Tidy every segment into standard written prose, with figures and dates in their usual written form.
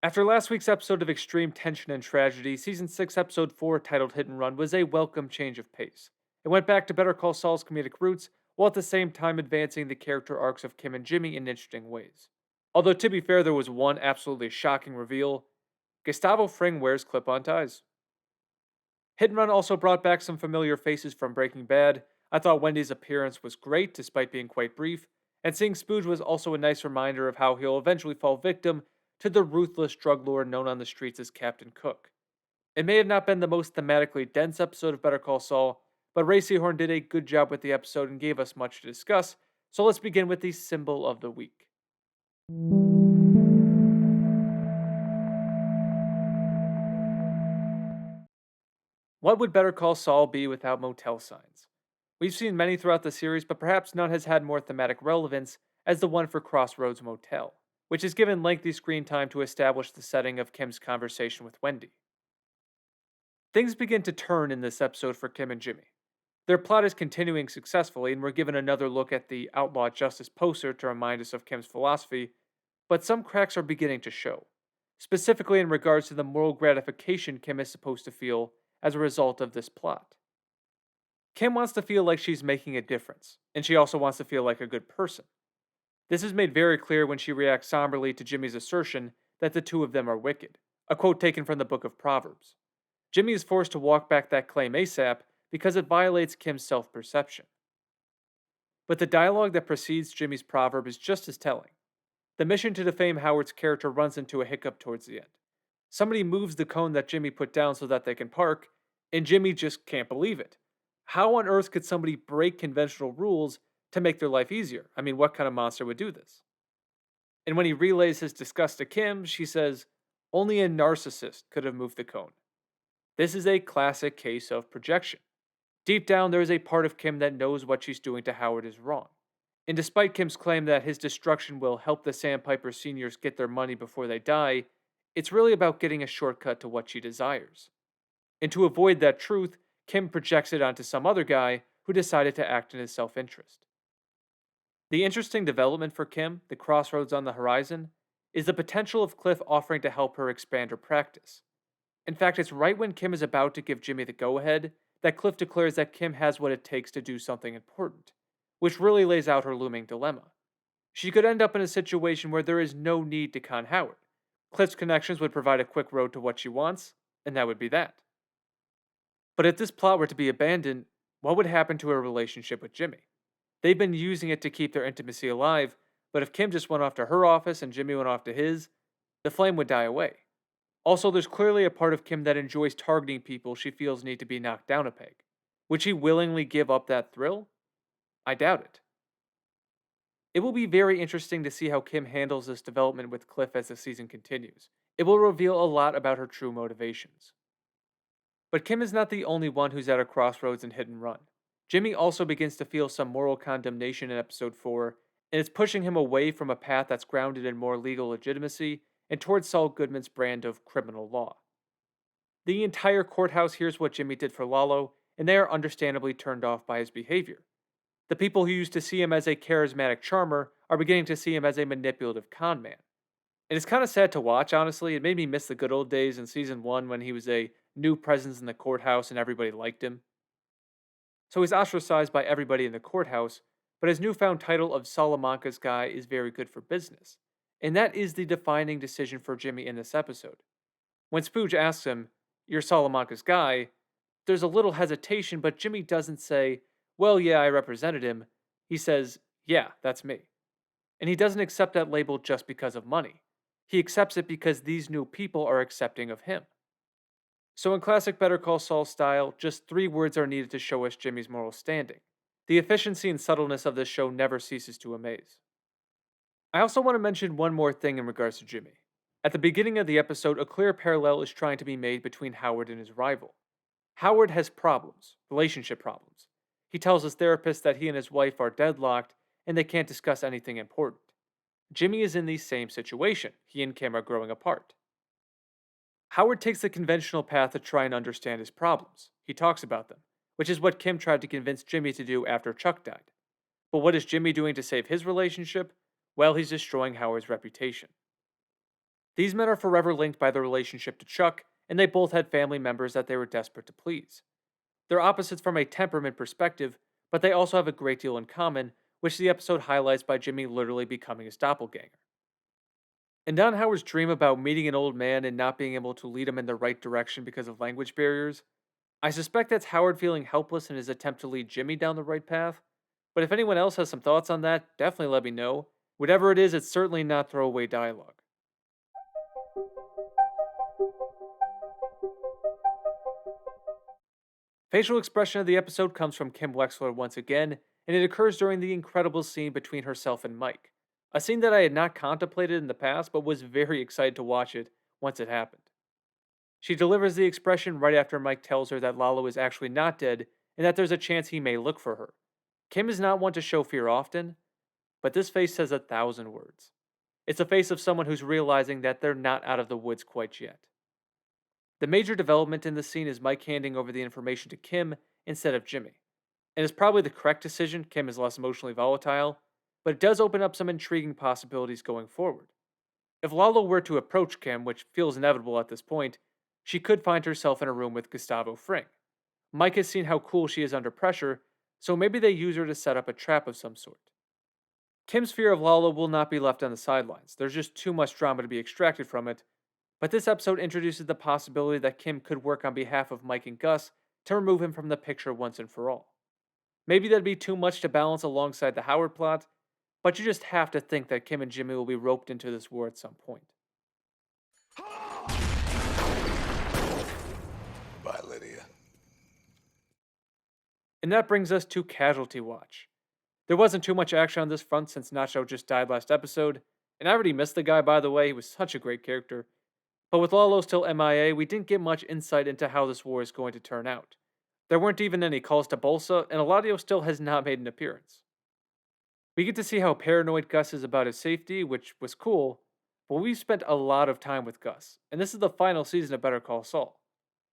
After last week's episode of extreme tension and tragedy, Season 6, Episode 4, titled Hit and Run, was a welcome change of pace. It went back to Better Call Saul's comedic roots, while at the same time advancing the character arcs of Kim and Jimmy in interesting ways. Although, to be fair, there was one absolutely shocking reveal: Gustavo Fring wears clip on ties. Hit and Run also brought back some familiar faces from Breaking Bad. I thought Wendy's appearance was great, despite being quite brief, and seeing Spooge was also a nice reminder of how he'll eventually fall victim to the ruthless drug lord known on the streets as Captain Cook. It may have not been the most thematically dense episode of Better Call Saul, but Ray Seahorn did a good job with the episode and gave us much to discuss, so let's begin with the symbol of the week. What would Better Call Saul be without motel signs? We've seen many throughout the series, but perhaps none has had more thematic relevance as the one for Crossroads Motel, which is given lengthy screen time to establish the setting of Kim's conversation with Wendy. Things begin to turn in this episode for Kim and Jimmy. Their plot is continuing successfully, and we're given another look at the outlaw justice poster to remind us of Kim's philosophy, but some cracks are beginning to show, specifically in regards to the moral gratification Kim is supposed to feel as a result of this plot. Kim wants to feel like she's making a difference, and she also wants to feel like a good person. This is made very clear when she reacts somberly to Jimmy's assertion that the two of them are wicked, a quote taken from the book of Proverbs. Jimmy is forced to walk back that claim ASAP because it violates Kim's self perception. But the dialogue that precedes Jimmy's proverb is just as telling. The mission to defame Howard's character runs into a hiccup towards the end. Somebody moves the cone that Jimmy put down so that they can park, and Jimmy just can't believe it. How on earth could somebody break conventional rules to make their life easier? I mean, what kind of monster would do this? And when he relays his disgust to Kim, she says, only a narcissist could have moved the cone. This is a classic case of projection. Deep down, there is a part of Kim that knows what she's doing to Howard is wrong. And despite Kim's claim that his destruction will help the Sandpiper seniors get their money before they die, it's really about getting a shortcut to what she desires. And to avoid that truth, Kim projects it onto some other guy who decided to act in his self interest. The interesting development for Kim, the crossroads on the horizon, is the potential of Cliff offering to help her expand her practice. In fact, it's right when Kim is about to give Jimmy the go ahead that Cliff declares that Kim has what it takes to do something important, which really lays out her looming dilemma. She could end up in a situation where there is no need to con Howard. Cliff's connections would provide a quick road to what she wants, and that would be that. But if this plot were to be abandoned, what would happen to her relationship with Jimmy? They've been using it to keep their intimacy alive, but if Kim just went off to her office and Jimmy went off to his, the flame would die away. Also, there's clearly a part of Kim that enjoys targeting people she feels need to be knocked down a peg. Would she willingly give up that thrill? I doubt it. It will be very interesting to see how Kim handles this development with Cliff as the season continues. It will reveal a lot about her true motivations. But Kim is not the only one who's at a crossroads and hit and run. Jimmy also begins to feel some moral condemnation in episode 4, and it's pushing him away from a path that's grounded in more legal legitimacy and towards Saul Goodman's brand of criminal law. The entire courthouse hears what Jimmy did for Lalo, and they are understandably turned off by his behavior. The people who used to see him as a charismatic charmer are beginning to see him as a manipulative con man. And it's kind of sad to watch, honestly. It made me miss the good old days in season 1 when he was a new presence in the courthouse and everybody liked him. So he's ostracized by everybody in the courthouse, but his newfound title of Salamanca's guy is very good for business. And that is the defining decision for Jimmy in this episode. When Spooge asks him, "You're Salamanca's guy," there's a little hesitation, but Jimmy doesn't say, "Well, yeah, I represented him." He says, "Yeah, that's me." And he doesn't accept that label just because of money. He accepts it because these new people are accepting of him. So, in classic Better Call Saul style, just 3 words are needed to show us Jimmy's moral standing. The efficiency and subtleness of this show never ceases to amaze. I also want to mention one more thing in regards to Jimmy. At the beginning of the episode, a clear parallel is trying to be made between Howard and his rival. Howard has problems, relationship problems. He tells his therapist that he and his wife are deadlocked and they can't discuss anything important. Jimmy is in the same situation. He and Kim are growing apart. Howard takes the conventional path to try and understand his problems. He talks about them, which is what Kim tried to convince Jimmy to do after Chuck died. But what is Jimmy doing to save his relationship? Well, he's destroying Howard's reputation. These men are forever linked by their relationship to Chuck, and they both had family members that they were desperate to please. They're opposites from a temperament perspective, but they also have a great deal in common, which the episode highlights by Jimmy literally becoming his doppelganger. And Don Howard's dream about meeting an old man and not being able to lead him in the right direction because of language barriers, I suspect that's Howard feeling helpless in his attempt to lead Jimmy down the right path. But if anyone else has some thoughts on that, definitely let me know. Whatever it is, it's certainly not throwaway dialogue. Facial expression of the episode comes from Kim Wexler once again, and it occurs during the incredible scene between herself and Mike. A scene that I had not contemplated in the past, but was very excited to watch it once it happened. She delivers the expression right after Mike tells her that Lalo is actually not dead and that there's a chance he may look for her. Kim is not one to show fear often, but this face says 1,000 words. It's a face of someone who's realizing that they're not out of the woods quite yet. The major development in the scene is Mike handing over the information to Kim instead of Jimmy. And it's probably the correct decision. Kim is less emotionally volatile, but it does open up some intriguing possibilities going forward. If Lalo were to approach Kim, which feels inevitable at this point, she could find herself in a room with Gustavo Fring. Mike has seen how cool she is under pressure, so maybe they use her to set up a trap of some sort. Kim's fear of Lalo will not be left on the sidelines. There's just too much drama to be extracted from it, but this episode introduces the possibility that Kim could work on behalf of Mike and Gus to remove him from the picture once and for all. Maybe that'd be too much to balance alongside the Howard plot, but you just have to think that Kim and Jimmy will be roped into this war at some point. Bye, Lydia. And that brings us to Casualty Watch. There wasn't too much action on this front since Nacho just died last episode, and I already missed the guy, by the way. He was such a great character. But with Lalo still MIA, we didn't get much insight into how this war is going to turn out. There weren't even any calls to Bolsa, and Eladio still has not made an appearance. We get to see how paranoid Gus is about his safety, which was cool, but we've spent a lot of time with Gus, and this is the final season of Better Call Saul.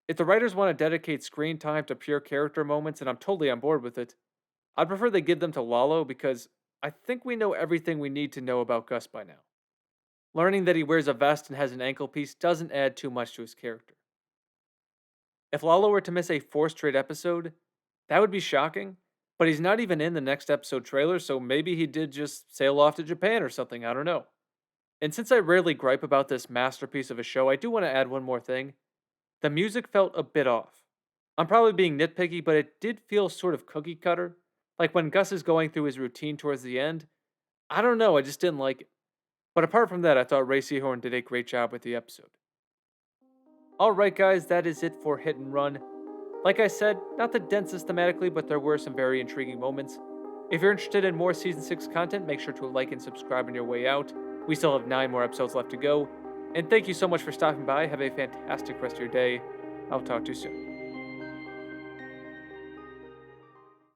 If the writers want to dedicate screen time to pure character moments, and I'm totally on board with it, I'd prefer they give them to Lalo because I think we know everything we need to know about Gus by now. Learning that he wears a vest and has an ankle piece doesn't add too much to his character. If Lalo were to miss a fourth straight episode, that would be shocking, but he's not even in the next episode trailer, so maybe he did just sail off to Japan or something, I don't know. And since I rarely gripe about this masterpiece of a show, I do want to add one more thing. The music felt a bit off. I'm probably being nitpicky, but it did feel sort of cookie cutter. Like when Gus is going through his routine towards the end. I don't know, I just didn't like it. But apart from that, I thought Ray Seahorn did a great job with the episode. Alright guys, that is it for Hit and Run. Like I said, not the densest thematically, but there were some very intriguing moments. If you're interested in more Season 6 content, make sure to like and subscribe on your way out. We still have 9 more episodes left to go. And thank you so much for stopping by. Have a fantastic rest of your day. I'll talk to you soon.